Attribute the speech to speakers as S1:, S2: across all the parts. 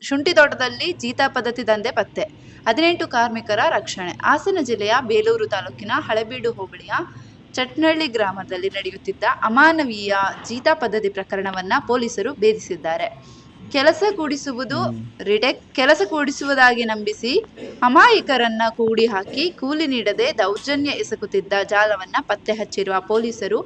S1: ಶುಂಠಿ ತೋಟದಲ್ಲಿ ಜೀತ ಪದ್ಧತಿ ದಂಧೆ ಪತ್ತೆ. 18 ಕಾರ್ಮಿಕರ ರಕ್ಷಣೆ. ಹಾಸನ ಜಿಲ್ಲೆಯ ಬೇಲೂರು ತಾಲೂಕಿನ ಹಳೇಬೀಡು ಹೋಬಳಿಯ ಚಟ್ನಳ್ಳಿ ಗ್ರಾಮದಲ್ಲಿ ನಡೆಯುತ್ತಿದ್ದ ಅಮಾನವೀಯ ಜೀತ ಪದ್ಧತಿ ಪ್ರಕರಣವನ್ನ ಪೊಲೀಸರು ಭೇದಿಸಿದ್ದಾರೆ. ಕೆಲಸ ಕೂಡಿಸುವುದಾಗಿ ನಂಬಿಸಿ ಅಮಾಯಕರನ್ನ ಕೂಡಿ ಹಾಕಿ ಕೂಲಿ ನೀಡದೆ ದೌರ್ಜನ್ಯ ಎಸಗುತ್ತಿದ್ದ ಜಾಲವನ್ನ ಪತ್ತೆ ಹಚ್ಚಿರುವ ಪೊಲೀಸರು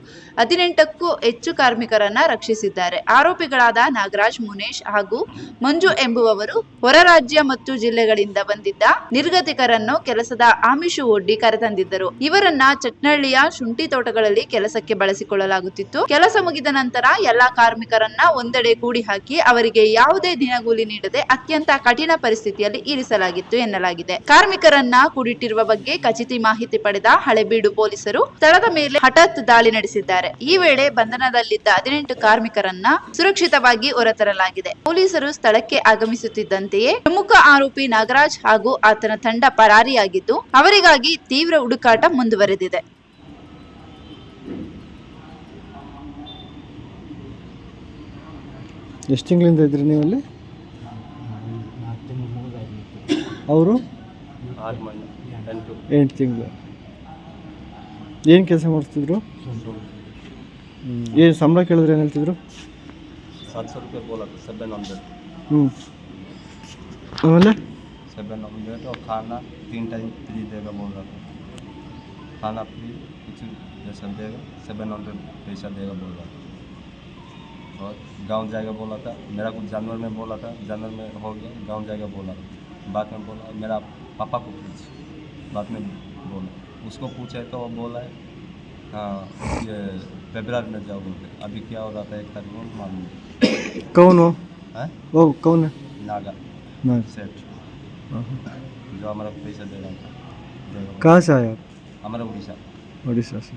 S1: 18ಕ್ಕೂ ಹೆಚ್ಚು ಕಾರ್ಮಿಕರನ್ನ ರಕ್ಷಿಸಿದ್ದಾರೆ. ಆರೋಪಿಗಳಾದ ನಾಗರಾಜ್, ಮುನೇಶ್ ಹಾಗೂ ಮಂಜು ಎಂಬುವವರು ಹೊರ ರಾಜ್ಯ ಮತ್ತು ಜಿಲ್ಲೆಗಳಿಂದ ಬಂದಿದ್ದ ನಿರ್ಗತಿಕರನ್ನು ಕೆಲಸದ ಆಮಿಷು ಒಡ್ಡಿ ಕರೆತಂದಿದ್ದರು. ಇವರನ್ನ ಚಟ್ನಳ್ಳಿಯ ಶುಂಠಿ ತೋಟಗಳಲ್ಲಿ ಕೆಲಸಕ್ಕೆ ಬಳಸಿಕೊಳ್ಳಲಾಗುತ್ತಿತ್ತು. ಕೆಲಸ ಮುಗಿದ ನಂತರ ಎಲ್ಲಾ ಕಾರ್ಮಿಕರನ್ನ ಒಂದೆಡೆ ಕೂಡಿ ಹಾಕಿ ಅವರಿಗೆ ಯಾವುದೇ ದಿನಗೂಲಿ ನೀಡದೆ ಅತ್ಯಂತ ಕಠಿಣ ಪರಿಸ್ಥಿತಿಯಲ್ಲಿ ಇರಿಸಲಾಗಿತ್ತು ಎನ್ನಲಾಗಿದೆ. ಕಾರ್ಮಿಕರನ್ನ ಕೂಡಿಟ್ಟಿರುವ ಬಗ್ಗೆ ಖಚಿತ ಮಾಹಿತಿ ಪಡೆದ ಹಳೇಬೀಡು ಪೊಲೀಸರು ಸ್ಥಳದ ಮೇಲೆ ಹಠಾತ್ ದಾಳಿ ನಡೆಸಿದ್ದಾರೆ. ಈ ವೇಳೆ ಬಂಧನದಲ್ಲಿದ್ದ 18 ಕಾರ್ಮಿಕರನ್ನ ಸುರಕ್ಷಿತವಾಗಿ ಹೊರತರಲಾಗಿದೆ. ಪೊಲೀಸರು ಸ್ಥಳಕ್ಕೆ ಆಗಮಿಸುತ್ತಿದ್ದಂತೆಯೇ ಪ್ರಮುಖ ಆರೋಪಿ ನಾಗರಾಜ್ ಹಾಗೂ ಆತನ ತಂಡ ಪರಾರಿಯಾಗಿದ್ದು, ಅವರಿಗಾಗಿ ತೀವ್ರ ಹುಡುಕಾಟ ಮುಂದುವರೆದಿದೆ.
S2: ಎಷ್ಟು ತಿಂಗಳಿಂದ ಇದ್ರಿ ನೀವು ಅಲ್ಲಿ? ಅವರು 8 ತಿಂಗಳು. ಏನು ಕೆಲಸ ಮಾಡ್ತಿದ್ರು? ಏನು ಸಂಬಳ ಕೇಳಿದ್ರೆ ಏನು ಹೇಳ್ತಿದ್ರು?
S3: 700 रुपये बोला था, 700।
S2: ಆಮೇಲೆ
S3: 700 और खाना 3 टाइम फ्री देगा बोल रहा था। खाना फ्री कुछ जैसा देगा, 700 पैसा देगा बोल रहा था। और गांव जाएगा बोला था। मेरा कुछ जानवर में बोला था, जानवर में हो गया, गांव जाएगा बोला। बाद में बोला मेरा पापा को पूछ, बाद में बोला उसको पूछे तो वो बोला है हाँ ये फेब्रुआरी में जाओ बोलते। अभी क्या हो रहा था 1 तारीख को मालूम।
S2: कौन हो? वो कौन है?
S3: नागा सेठ जो हमारा पैसा दे रहा था।
S2: कहाँ से आया आप?
S3: हमारा उड़ीसा।
S2: उड़ीसा से।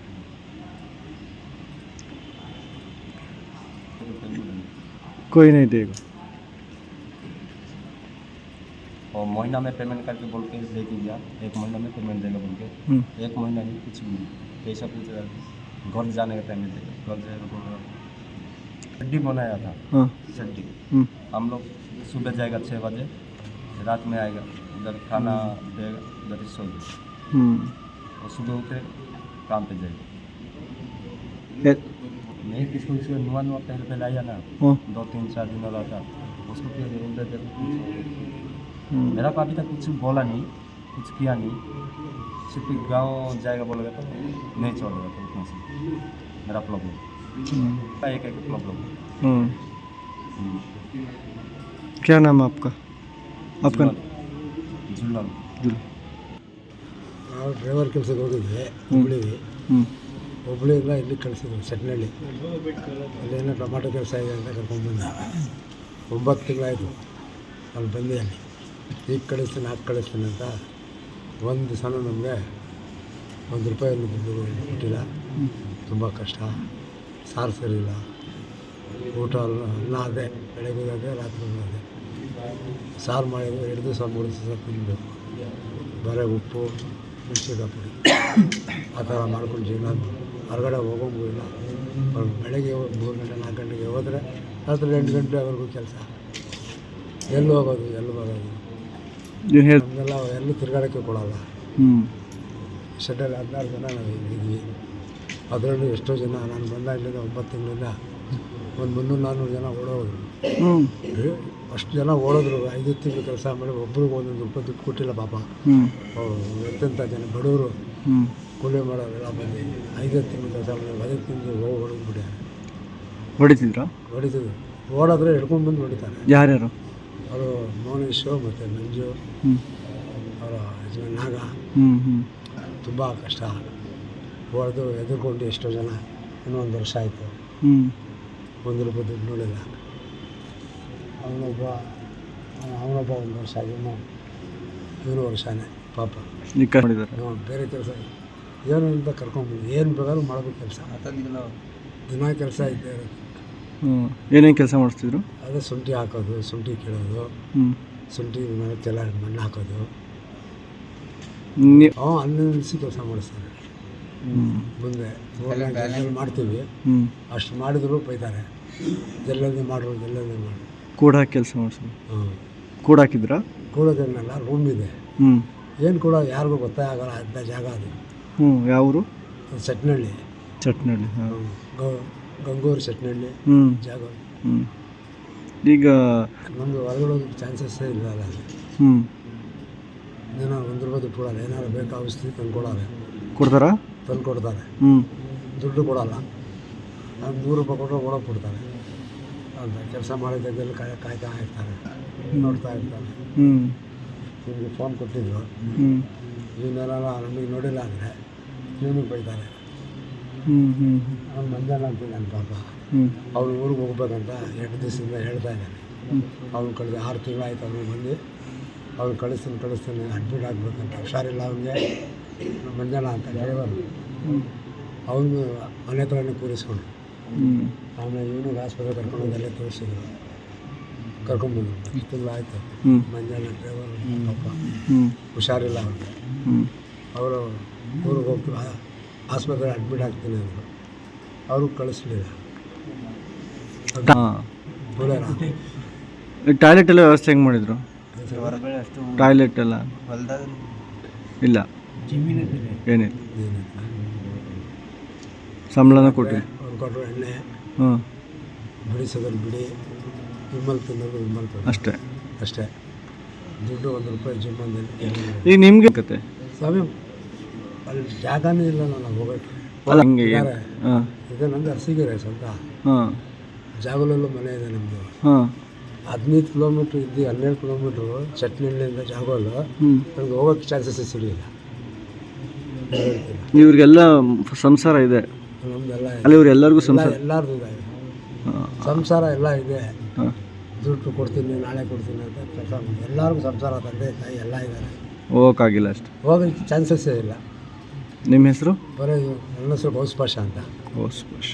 S2: कोई नहीं देगा।
S3: और महीना में पेमेंट करके बोल के दे के गया, 1 महीना में पेमेंट देगा बोल के। 1 महीना नहीं कुछ भी पैसा पूछ रहा था। घर जाने का टाइम में देगा, घर जाएगा बोल रहा था। सड्डी बनाया था। सड्डी हम लोग सुबह जाएगा 6 बजे, रात में आएगा, उधर खाना देगा, उधर सो जाएगा। और सुबह उठे काम पे जाएगा। नहीं किसको नुआ पहले आया ना, 2-3-4 दिन वाला था, उसको क्या उधर मेरा को अभी तक कुछ बोला नहीं, कुछ किया नहीं, सिर्फ गांव जाएगा बोलेगा तो नहीं चलेगा तो उतना से मेरा प्रॉब्लम एक प्रॉब्लम।
S2: क्या नाम है आपका? आपका
S3: जुल्लन।
S4: ನಾವು ಡ್ರೈವರ್ ಕೆಲಸಕ್ಕೆ ಹೋಗಿದ್ವಿ ಹುಬ್ಬಳ್ಳಿಗೆ. ಹುಬ್ಬಳ್ಳಿಯಿಂದ ಇಲ್ಲಿ ಕಳಿಸಿದ್ವಿ ಚಟ್ನಳ್ಳಿ. ಅಲ್ಲೇನೋ ಟೊಮಾಟೊ ಕೆಲಸ ಇದೆ ಅಂತ ಕರ್ಕೊಂಡ್ಬಂದ. 9 ತಿಂಗಳಾಯಿತು ಅಲ್ಲಿ ಬಂದು. ಅಲ್ಲಿ ಈಗ ಕಳಿಸ್ತೀನಿ ಹಾಕಿ ಕಳಿಸ್ತೀನಿ ಅಂತ ಒಂದು ಸಲ ನಮಗೆ ₹1 ದುಡ್ಡು ಕೊಟ್ಟಿಲ್ಲ. ತುಂಬ ಕಷ್ಟ. ಸಾರು ಸರಿ ಇಲ್ಲ, ಊಟ ಅನ್ನ ಅದೇ, ಬೆಳಗ್ಗೆ ಅದೇ, ರಾತ್ರಿ ಅದೇ. ಸಾರು ಮಾಡಿದ್ರು 2 ದಿವಸ 3 ದಿವಸ ತಿನ್ನಬೇಕು. ಬರೀ ಉಪ್ಪು ಮೆಣಸಿನಕಾಯಿ ಪುಡಿ ಆ ಥರ ಮಾಡ್ಕೊಂಡು ಜೀವನ. ಹೊರಗಡೆ ಹೋಗೋಂಗಿಲ್ಲ. ಬೆಳಗ್ಗೆ 3 ಗಂಟೆ 4 ಗಂಟೆಗೆ ಹೋದರೆ ರಾತ್ರಿ 8 ಗಂಟೆವರೆಗೂ ಕೆಲಸ. ಎಲ್ಲಿ ಹೋಗೋದು ಎಲ್ಲಿ ಬರೋದು ನಮಗೆಲ್ಲ ಎಲ್ಲೂ ತಿರುಗಾಡೋಕ್ಕೆ ಕೊಡೋಲ್ಲ. ಶೆಡ್ಡಲ್ಲಿ 16 ಜನ ನಾವು ಇದ್ವಿ. ಅದರಲ್ಲೂ ಎಷ್ಟೋ ಜನ ನಾನು ಬಂದಾಗಲಿಂದ 9 ತಿಂಗಳಿಂದ ಒಂದು 300-400 ಜನ ಓಡೋದ್ರು. ಅಷ್ಟು ಜನ ಓಡೋದ್ರು. 5 ತಿಂಗಳು ಕೆಲಸ ಮಾಡಿ ಒಬ್ರಿಗೆ ₹1 ದುಡ್ಡು ಕೊಟ್ಟಿಲ್ಲ ಪಾಪ. ಅವರು ಎಂತೆಂಥ ಜನ ಬಡವರು ಕೂಲಿ ಮಾಡೋರೆಲ್ಲ ಬಂದು 5 ತಿಂಗಳು ಕೆಲಸ ಮಾಡಿ 5 ತಿಂಗಳು ಹೋಗಿ ಹೊಡಿತಿದ್ರು. ಓಡೋದ್ರೆ ಹಿಡ್ಕೊಂಡು ಬಂದು ಹೊಡಿತಾರೆ.
S2: ಯಾರ್ಯಾರು?
S4: ಅವರು ಮೋನೇಶು ಮತ್ತು ಮಂಜು, ಅವರ ಯಜಮಾನ್ ನಾಗ. ತುಂಬ ಕಷ್ಟ. ಹೊಡೆದು ಎದುರ್ಕೊಂಡು ಎಷ್ಟೋ ಜನ. ಇನ್ನೂ 1 ವರ್ಷ ಆಯಿತು, ₹1 ದುಡ್ಡು ನೋಡಿಲ್ಲ. ಅವನೊಬ್ಬ 1 ವರ್ಷ ಆಗಿನ, ಇವನು ವರ್ಷನೇ ಪಾಪ. ಬೇರೆ ಕೆಲಸ ಏನು ಅಂತ ಕರ್ಕೊಂಡ್ಬಂದು ಏನು ಬೇಕಾದ್ರೂ ಮಾಡಬೇಕು ಕೆಲಸ. ದಿನ ಕೆಲಸ ಇದ್ದೇ ಇರೋದು.
S2: ಏನೇನು ಕೆಲಸ ಮಾಡಿಸ್ತಿದ್ರು?
S4: ಅದೇ ಶುಂಠಿ ಹಾಕೋದು, ಶುಂಠಿ ಕೀಳೋದು, ಶುಂಠಿ ಮನೆಗೆಲ್ಲ ಮಣ್ಣು ಹಾಕೋದು. ಅಲ್ಲಿ ನಿಲ್ಲಿಸಿ ಕೆಲಸ ಮಾಡಿಸ್ತಾರೆ. ಮುಂದೆ ಮಾಡ್ತೀವಿ, ಅಷ್ಟು ಮಾಡಿದ್ರು ಬೈತಾರೆ. ಜಲ್ದಿ ಮಾಡೋರು ಜಲ್ದಿ ಮಾಡಿ
S2: ಕೂಡ ಕೆಲಸ ಮಾಡಿಸೋದು. ಕೂಡಾಕಿದ್ರಾ?
S4: ಕೂಡೋದೇನಲ್ಲ ರೂಮ್ ಇದೆ.
S2: ಹ್ಞೂ
S4: ಏನು ಕೂಡ ಯಾರಿಗೂ ಗೊತ್ತೇ ಆಗಲ್ಲ ಅಂಥ ಜಾಗ ಅದು.
S2: ಹ್ಞೂ ಯಾವರು?
S4: ಸೆಟ್ನಳ್ಳಿ,
S2: ಚಟ್ನಳ್ಳಿ. ಹಾಂ.
S4: ಗಂಗೂರು ಸೆಟ್ನಳ್ಳಿ
S2: ಹ್ಞೂ
S4: ಜಾಗ.
S2: ಹ್ಞೂ ಈಗ
S4: ನಮ್ಮದು ಹೊರಗಡೆ ಚಾನ್ಸಸ್ಸೇ ಇಲ್ಲ ಅಲ್ಲ. ಅದು
S2: ಹ್ಞೂ
S4: ಏನೋ 1 ರೂಪಾಯಿ ದುಡ್ಡು ಕೊಡಲ್ಲ. ಏನಾದ್ರು ಬೇಕಾ ಔಷಧಿ ತಂದು ಕೊಡಲ್ಲ,
S2: ಕೊಡ್ತಾರಾ?
S4: ತಂದು ಕೊಡ್ತಾರೆ.
S2: ಹ್ಞೂ
S4: ದುಡ್ಡು ಕೊಡಲ್ಲ. ನಾನು 100 ರೂಪಾಯಿ ಕೊಟ್ಟರೆ ಒಳಗೆ ಕೊಡ್ತಾರೆ ಅಂತ. ಕೆಲಸ ಮಾಡಿದ್ದಾಗೆಲ್ಲ ಕಾಯ್ತಾ ಇರ್ತಾರೆ, ನೋಡ್ತಾ ಇರ್ತಾರೆ.
S2: ಹ್ಞೂ
S4: ನಿಮಗೆ ಫೋನ್ ಕೊಟ್ಟಿದ್ರು,
S2: ಹ್ಞೂ
S4: ಇವನ್ನೆಲ್ಲ ನಮಗೆ ನೋಡಿಲ್ಲ ಅಂದರೆ ಇವನಿಗೆ ಬೈತಾರೆ.
S2: ಹ್ಞೂ ಹ್ಞೂ
S4: ಅವ್ನು ಮಂಜಾನ ಅಂತೀನಿ ನನ್ನ ಪಾಪ.
S2: ಹ್ಞೂ
S4: ಅವ್ನು ಊರಿಗೆ ಹೋಗ್ಬೇಕಂತ 2 ದಿವಸದಿಂದ ಹೇಳ್ತಾ ಇದ್ದಾನೆ. ಅವ್ನು ಕಳೆದ 6 ತಿಂಗಳಾಯ್ತು ಅವ್ನು ಬಂದು. ಅವ್ನು ಕಳಿಸ್ತೀನಿ ಅಡ್ಮಿಟ್ ಆಗಬೇಕಂತ. ಹುಷಾರಿಲ್ಲ ಅವನಿಗೆ. ಮಂಜಾನ ಅಂತ ಡ್ರೈವರು. ಅವನು ಮನೆ ಹತ್ರನೇ ಕೂರಿಸ್ಕೊಂಡು
S2: ಹ್ಞೂ
S4: ಆಮೇಲೆ ಇವನಿಗೆ ಆಸ್ಪತ್ರೆ ಕರ್ಕೊಂಡು ಅಲ್ಲೇ ತೋರಿಸಿದ್ರು, ಕರ್ಕೊಂಡ್ಬಂದ್ರು. 10 ತಿಂಗಳಾಯ್ತು.
S2: ಹ್ಞೂ
S4: ಮಂಜಾನ ಡ್ರೈವರು ಪಾಪ
S2: ಹ್ಞೂ
S4: ಹುಷಾರಿಲ್ಲ ಅವ್ರಿಗೆ.
S2: ಹ್ಞೂ
S4: ಅವರು ಊರಿಗೆ ಹೋಗ್ತೀವಿ, ಆಸ್ಪತ್ರೆ ಅಡ್ಮಿಟ್ ಆಗ್ತೀನಿ ಅಂದರು. ಅವರು ಕಳಿಸ್ಲಿಲ್ಲ.
S2: ಹಾಂ.
S4: ಬುಲೇರ
S2: ಟಾಯ್ಲೆಟ್ ಎಲ್ಲ ವ್ಯವಸ್ಥೆ ಹೆಂಗೆ ಮಾಡಿದ್ರು?
S3: ಹೊರಗಡೆ ಅಷ್ಟು
S2: ಟಾಯ್ಲೆಟ್ ಎಲ್ಲ
S3: ಹೊಲ್ದಾಗ
S2: ಇಲ್ಲ,
S3: ಜಮೀನಿದೆ.
S2: ಏನಿಲ್ಲ. ಸಂಬಳನ ಕೊಟ್ಟಿಲ್ಲ.
S4: ಅವ್ರು ಕೊಟ್ಟರು ಎಣ್ಣೆ,
S2: ಹಾಂ
S4: ಬಿಡಿಸೋದ್ರಲ್ಲಿ ಬಿಡಿ, ವಿಮಲ್ ತಿನ್ನೋದು ವಿಮಲ್ ತಿನ್ನೋದು
S2: ಅಷ್ಟೇ.
S4: ಅಷ್ಟೇ. ದುಡ್ಡು 1 ರೂಪಾಯಿ ಜಿಮ್ಮಂದಲ್ಲಿ
S2: ಈಗ ನಿಮಗೆ ಕತೆ
S4: ಸ್ವಾಮಿ ಅಲ್ಲಿ ಜಾಗನೇ ಇಲ್ಲ ನಾವು ಹೋಗೋಕ್ಕೆ.
S2: ಅಲ್ಲ ಹಂಗೆ.
S4: ಇದ್ದಾರೆ.
S2: ಹಾಂ
S4: ಇದು ನಮ್ಮದು ಅರಸೀಕೆರೆ ಸ್ವಂತ.
S2: ಹಾಂ
S4: ಜಾಗಲಲ್ಲೂ ಮನೆ ಇದೆ ನಮ್ಮದು.
S2: ಹಾಂ
S4: 15 ಕಿಲೋಮೀಟ್ರ್ ಇದ್ದು 12 ಕಿಲೋಮೀಟ್ರು ಚಟ್ನಳ್ಳಿಯಿಂದ ಜಾಗಲ್ಲು.
S2: ಹ್ಞೂ
S4: ನನಗೆ ಹೋಗೋಕ್ಕೆ ಚಾನ್ಸಸ್ ಸಿಗಲಿಲ್ಲ. ಹೇಳ್ತೀನಿ,
S2: ಇವ್ರಿಗೆಲ್ಲ ಸಂಸಾರ ಇದೆ
S4: ನಮ್ಮದೆಲ್ಲ
S2: ಅಲ್ಲಿ, ಇವ್ರು ಎಲ್ಲರಿಗೂ ಸಂಸಾರ.
S4: ಎಲ್ಲರದು ಇದೆ,
S2: ಹಾಂ
S4: ಸಂಸಾರ ಎಲ್ಲ ಇದೆ.
S2: ಹಾಂ
S4: ದುಡ್ಡು ಕೊಡ್ತೀನಿ, ನಾಳೆ ಕೊಡ್ತೀನಿ ಅಂತ ಕೆಲಸ ಮಾಡಿ ಎಲ್ಲರಿಗೂ ಸಂಸಾರ, ತಂದೆ ತಾಯಿ ಎಲ್ಲ ಇದ್ದಾರೆ.
S2: ಹೋಗೋಕ್ಕಾಗಿಲ್ಲ ಅಷ್ಟೆ.
S4: ಹೋಗೋಕ್ಕೆ ಚಾನ್ಸಸ್ಸೇ ಇಲ್ಲ.
S2: ನಿಮ್ಮ ಹೆಸರು?
S4: ಬರೀ ನನ್ನ ಹೆಸರು ಗೌಸ್ ಪಾಷಾ ಅಂತ.
S2: ಓ ಸ್ಪರ್ಶ.